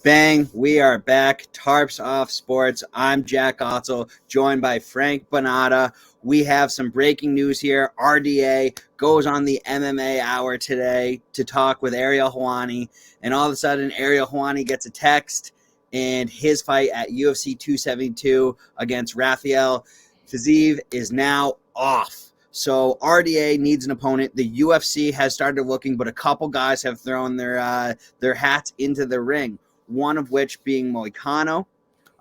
Bang, we are back. Tarps off sports. I'm Jack Otzel, joined by Frank Bonata. We have some breaking news here. RDA goes on the MMA hour today to talk with Ariel Helwani, and all of a sudden, Ariel Helwani gets a text, and his fight at UFC 272 against Rafael Fiziev is now off. So RDA needs an opponent. The UFC has started looking, but a couple guys have thrown their hats into the ring. One of which being Moicano,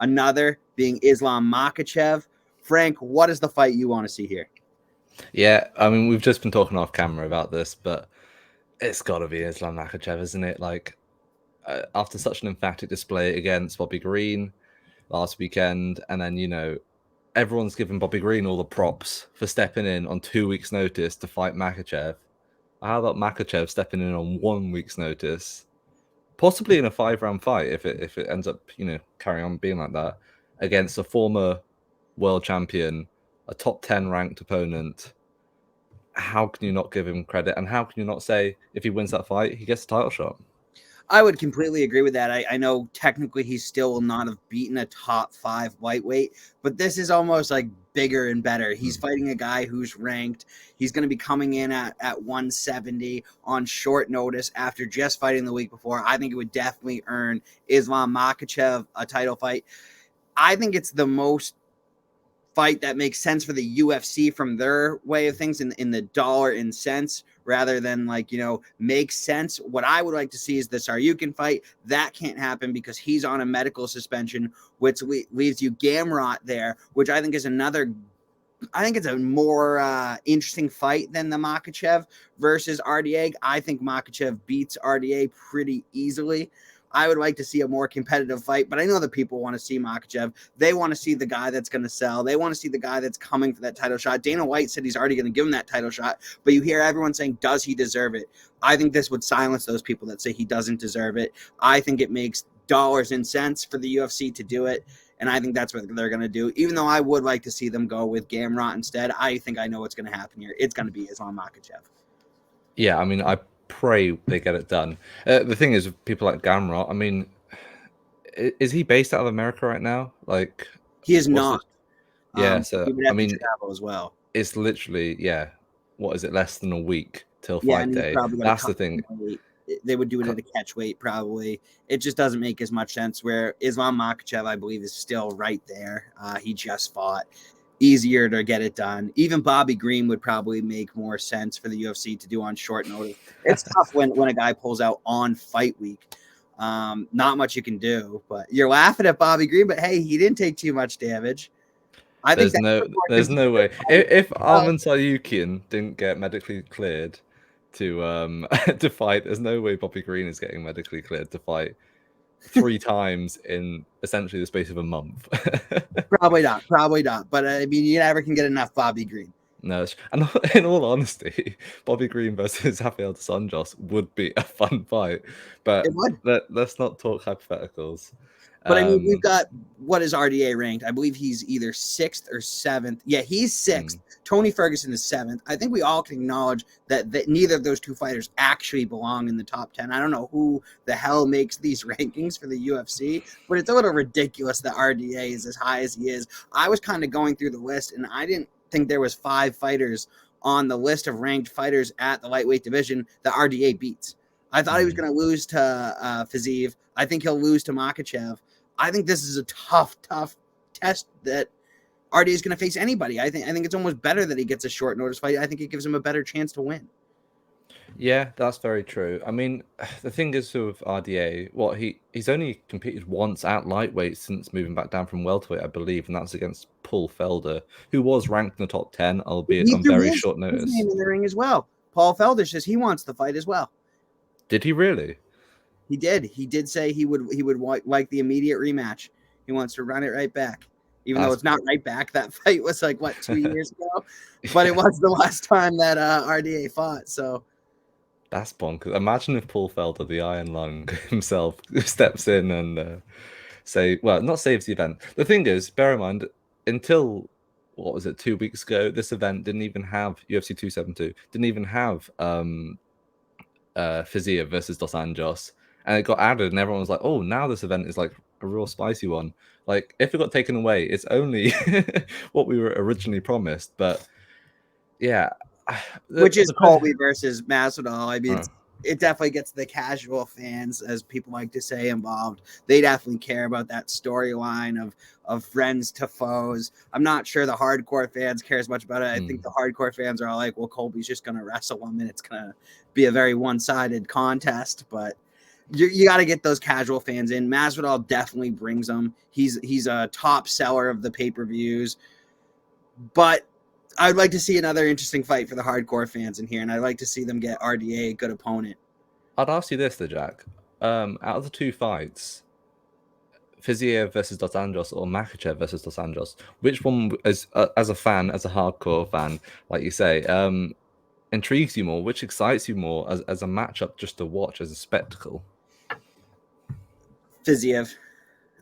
another being Islam Makhachev. Frank, what is the fight you want to see here? Yeah, I mean, we've just been talking off camera about this, but it's got to be Islam Makhachev, isn't it? Like, after such an emphatic display against Bobby Green last weekend, and then, everyone's giving Bobby Green all the props for stepping in on 2 weeks' notice to fight Makhachev. How about Makhachev stepping in on 1 week's notice? Possibly in a 5-round fight if it ends up, carrying on being like that, against a former world champion, a top 10 ranked opponent. How can you not give him credit? And how can you not say if he wins that fight, he gets a title shot? I would completely agree with that. I know technically he still will not have beaten a top 5 lightweight, but this is almost like bigger and better. He's fighting a guy who's ranked. He's going to be coming in at 170 on short notice after just fighting the week before. I think it would definitely earn Islam Makhachev a title fight. I think it's the most fight that makes sense for the UFC from their way of things in the dollar and cents rather than makes sense. What I would like to see is the Saryukin fight. That can't happen because he's on a medical suspension, which leaves you Gamrot there, which I think is another. I think it's a more interesting fight than the Makhachev versus RDA. I think Makhachev beats RDA pretty easily. I would like to see a more competitive fight, but I know that people want to see Makhachev. They want to see the guy that's going to sell. They want to see the guy that's coming for that title shot. Dana White said he's already going to give him that title shot, but you hear everyone saying, does he deserve it? I think this would silence those people that say he doesn't deserve it. I think it makes dollars and cents for the UFC to do it, and I think that's what they're going to do. Even though I would like to see them go with Gamrot instead, I think I know what's going to happen here. It's going to be Islam Makhachev. Yeah, I mean, I pray they get it done. The thing is, with people like Gamrot, I mean, is he based out of America right now? Like, he is not. Yeah, so he would have I mean, to travel as well. It's literally what is it? Less than a week till Yeah, fight day. That's the thing. They would do it at a catch weight probably. It just doesn't make as much sense. Where Islam Makhachev, I believe, is still right there. He just fought. Easier to get it done. Even Bobby Green would probably make more sense for the UFC to do on short notice. It's tough when a guy pulls out on fight week. Not much you can do, but you're laughing at Bobby Green, but hey, he didn't take too much damage. I think there's no way. If Arman Saryukin didn't get medically cleared to to fight, there's no way Bobby Green is getting medically cleared to fight 3 times in essentially the space of a month. Probably not. But I mean, you never can get enough Bobby Green. No, and in all honesty, Bobby Green versus Rafael dos Anjos would be a fun fight. But let's not talk hypotheticals. But I mean, we've got, what is RDA ranked? I believe he's either 6th or 7th. Yeah, he's 6th. Tony Ferguson is 7th. I think we all can acknowledge that neither of those two fighters actually belong in the top 10. I don't know who the hell makes these rankings for the UFC, but it's a little ridiculous that RDA is as high as he is. I was kind of going through the list, and I didn't think there was 5 fighters on the list of ranked fighters at the lightweight division that RDA beats. I thought he was going to lose to Fiziev. I think he'll lose to Makhachev. I think this is a tough test that RDA is going to face anybody. I think it's almost better that he gets a short notice fight. I think it gives him a better chance to win. Yeah, that's very true. I mean, the thing is with RDA, he's only competed once at lightweight since moving back down from welterweight, I believe, and that's against Paul Felder, who was ranked in the top 10, albeit on very short notice. His name in the ring as well. Paul Felder says he wants the fight as well. Did he really? He did. He did say he would like the immediate rematch. He wants to run it right back. Even though it's not right back. That fight was 2 years ago? But it was the last time that RDA fought. So that's bonkers. Imagine if Paul Felder, the Iron Lung himself, steps in and not saves the event. The thing is, bear in mind, until 2 weeks ago, this event didn't even have UFC 272, didn't even have Fiziev versus Dos Anjos. and it got added, and everyone was like, "Oh, now this event is like a real spicy one." Like, if it got taken away, it's only what we were originally promised. But yeah, which is the Colby versus Masvidal. I mean, uh, it definitely gets the casual fans, as people like to say, involved. They definitely care about that storyline of friends to foes. I'm not sure the hardcore fans care as much about it. I think the hardcore fans are all like, well, Colby's just going to wrestle him, and it's going to be a very one-sided contest. But you got to get those casual fans in. Masvidal definitely brings them. He's a top seller of the pay-per-views. But I'd like to see another interesting fight for the hardcore fans in here, and I'd like to see them get RDA a good opponent. I'd ask you this, though, Jack. Out of the two fights, Fiziev versus Dos Anjos or Makhachev versus Dos Anjos, which one, as a fan, as a hardcore fan, like you say, intrigues you more? Which excites you more as a matchup just to watch, as a spectacle? Fiziev.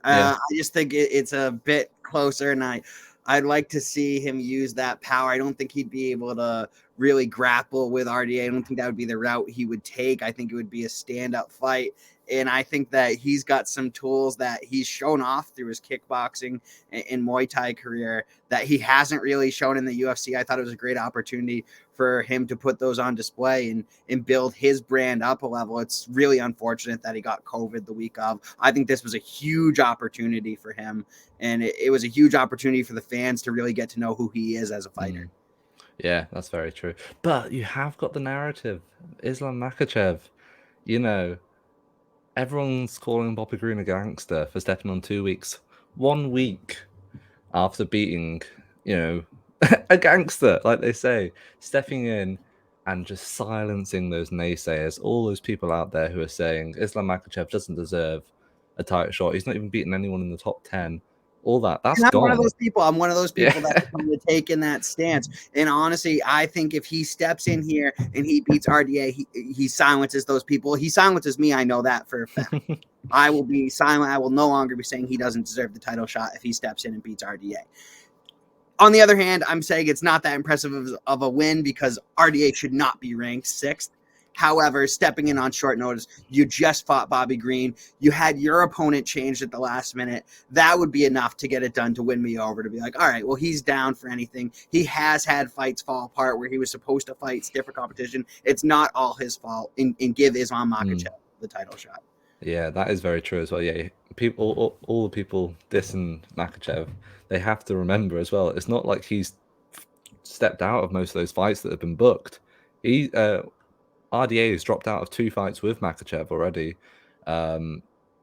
Yeah. I just think it's a bit closer, and I'd like to see him use that power. I don't think he'd be able to really grapple with RDA. I don't think that would be the route he would take. I think it would be a stand-up fight. And I think that he's got some tools that he's shown off through his kickboxing and Muay Thai career that he hasn't really shown in the UFC. I thought it was a great opportunity for him to put those on display and build his brand up a level. It's really unfortunate that he got COVID the week of. I think this was a huge opportunity for him, and it was a huge opportunity for the fans to really get to know who he is as a fighter. Yeah, that's very true. But you have got the narrative. Islam Makhachev, you know, everyone's calling Bobby Green a gangster for stepping on 2 weeks. 1 week after beating, a gangster, like they say, stepping in and just silencing those naysayers, all those people out there who are saying Islam Makhachev doesn't deserve a title shot. He's not even beaten anyone in the top 10. All that's And I'm gone. one of those people. I'm one of those people Yeah. that's going to take in that stance. And honestly, I think if he steps in here and he beats RDA, he silences those people. He silences me. I know that for a fact. I will be silent. I will no longer be saying he doesn't deserve the title shot if he steps in and beats RDA. On the other hand, I'm saying it's not that impressive of a win because RDA should not be ranked 6th. However, stepping in on short notice, you just fought Bobby Green. You had your opponent changed at the last minute. That would be enough to get it done to win me over, to be like, all right, well, he's down for anything. He has had fights fall apart where he was supposed to fight stiffer competition. It's not all his fault, and give Islam Makhachev the title shot. Yeah, that is very true as well. Yeah, people, all the people dissing Makhachev, they have to remember as well. It's not like he's stepped out of most of those fights that have been booked. RDA has dropped out of 2 fights with Makhachev already. I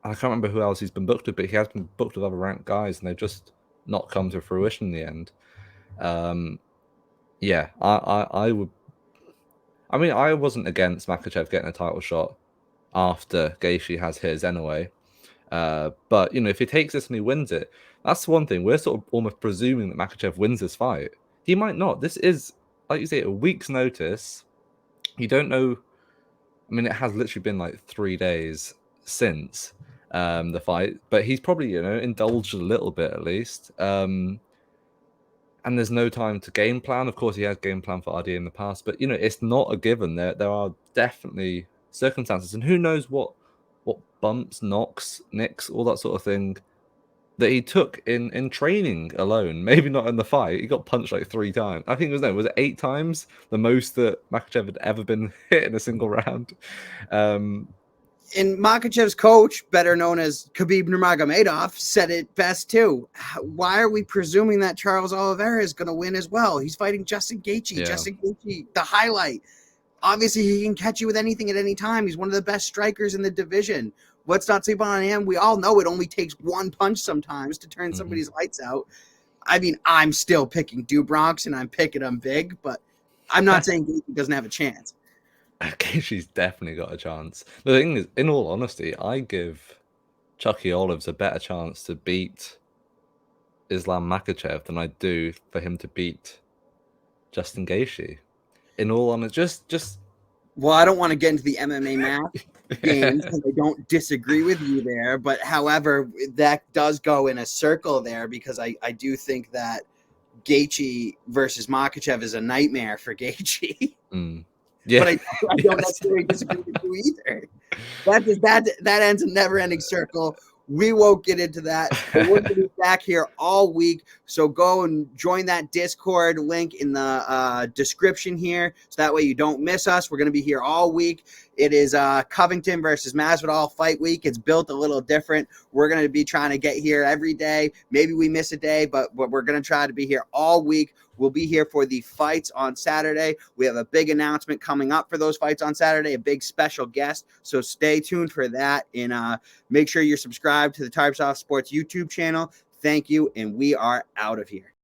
can't remember who else he's been booked with, but he has been booked with other ranked guys, and they've just not come to fruition in the end. Yeah, I would. I mean, I wasn't against Makhachev getting a title shot after Gaethje has his anyway. But if he takes this and he wins it, that's one thing. We're sort of almost presuming that Makhachev wins this fight. He might not. This is, like you say, a week's notice. You don't know. I mean, it has literally been like 3 days since the fight, but he's probably indulged a little bit at least. And there's no time to game plan. Of course, he has game plan for RDA in the past, but it's not a given. There are definitely circumstances, and who knows what bumps, knocks, nicks, all that sort of thing that he took in training alone. Maybe not in the fight. He got punched like 3 times. I think was it 8 times, the most that Makhachev had ever been hit in a single round. And Makhachev's coach, better known as Khabib Nurmagomedov, said it best too. Why are we presuming that Charles Oliveira is going to win as well? He's fighting Justin Gaethje. Yeah. Justin Gaethje, the highlight. Obviously, he can catch you with anything at any time. He's one of the best strikers in the division. Let's not sleep on him. We all know it only takes one punch sometimes to turn somebody's lights out. I mean, I'm still picking Bronx, and I'm picking him big, but I'm not saying Gaethje doesn't have a chance. Gaethje's definitely got a chance. The thing is, in all honesty, I give Chucky Olives a better chance to beat Islam Makhachev than I do for him to beat Justin Gaethje. In all honesty, just. Well, I don't want to get into the MMA math games because I don't disagree with you there. But however, that does go in a circle there because I do think that Gaethje versus Makhachev is a nightmare for Gaethje. Yeah. But I don't necessarily disagree with you either. That ends a never-ending circle. We won't get into that. But we're going to be back here all week. So go and join that Discord link in the description here. So that way you don't miss us. We're going to be here all week. It is Covington versus Masvidal fight week. It's built a little different. We're going to be trying to get here every day. Maybe we miss a day, but we're going to try to be here all week. We'll be here for the fights on Saturday. We have a big announcement coming up for those fights on Saturday, a big special guest. So stay tuned for that. And make sure you're subscribed to the Tarps Off Sports YouTube channel. Thank you. And we are out of here.